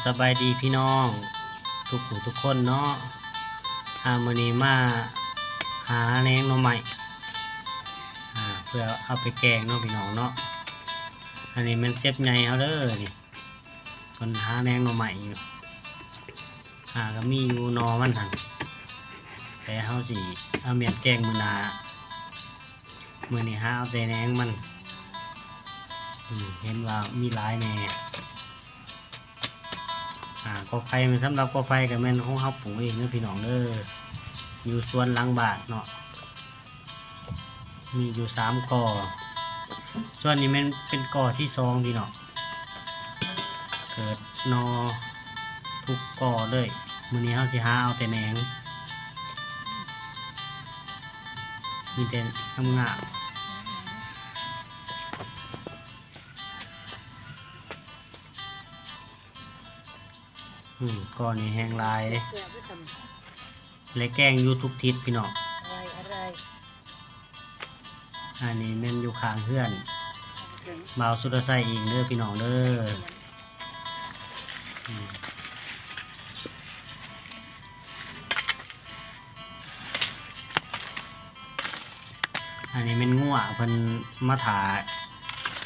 สบายดีพี่น้องทุกผู้ทุกคนเนาะมื้อนี้มาหาแหนงหน่อไม้เพื่อเอาไปแกงเนาะพี่น้องเนาะอันนี้มันเจ็บใหญ่เอาเด้อนี่คนหาแหนงหน่อไม้อยู่ก็มีอยู่นอมันหั่นแต่เฮาสิเอาเมียนแกงมื้อหน้ามื้อนี้หาเอาแต่แหนงมันเห็นว่ามีหลายแหน่กอไผ่มันสำหรับกอไผ่กับแม่นของเฮาปลูกเองเด้อพี่น้องเด้ออยู่สวนหลังบ้านเนาะมีอยู่3กอส่วนนี้มันเป็นกอที่2พี่น้องเกิดนอทุกกอเลยมื้อนี้เฮาสิหาเอาแต่แหนงมีแต่งามก้อนนี้แห้งลายและแกงอยู่ทุกทิศพี่น้องอันนี้แม่นอยู่ข้างเพื่อนบ่าวสุรชัยเองเด้อพี่น้องเด้ออันนี้เป็นงัวเพิ่นมาถา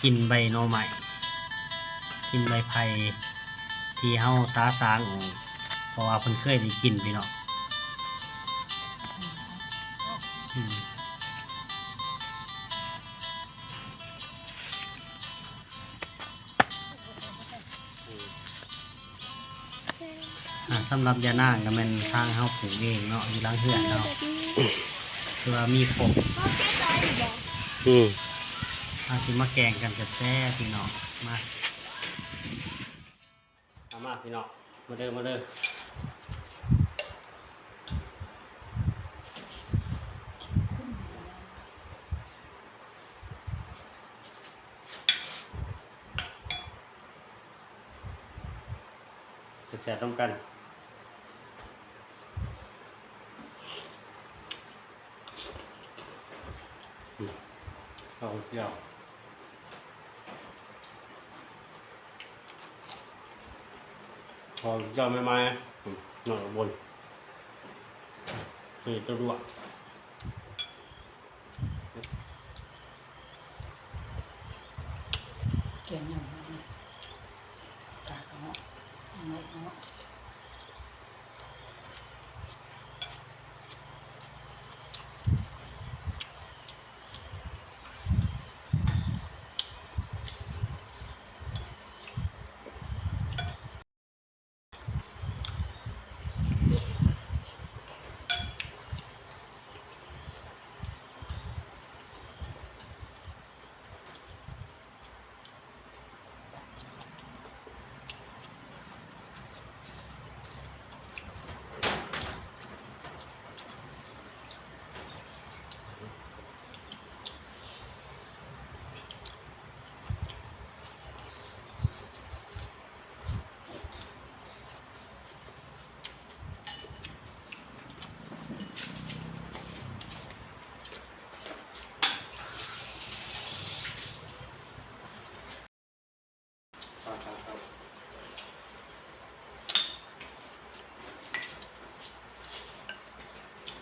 กินใบหน่อไม้กินใบไผ่ที่เฮาสาสางออกเพราะว่าเพิ่นเคยได้กินพี่น้องสำหรับยานางก็แม่นทางเฮาปลูกเองเนาะอยู่หลังเฮือนเนาะคือว่ามีครบสิมาแกงกันแซ่บๆพี่น้องมาพี่น้องมาเด้อแซ่บๆต้องกันเอาเจียวพอเจียวไม่ไหมหน่อยบนนี่ตัวด้วงเก่งอย่างนี้ตาเนาะเนาะ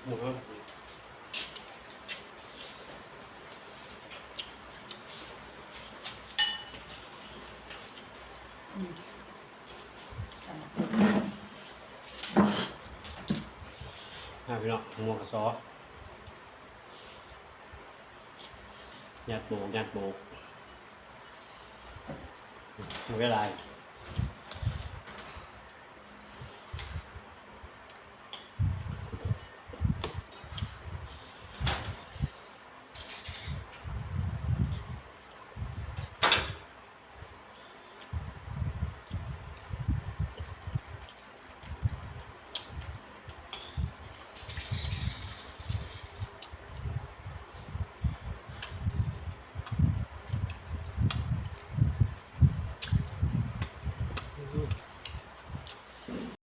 หมูครับพี่น้องหมูกระซอยัดโบกหมูกระไร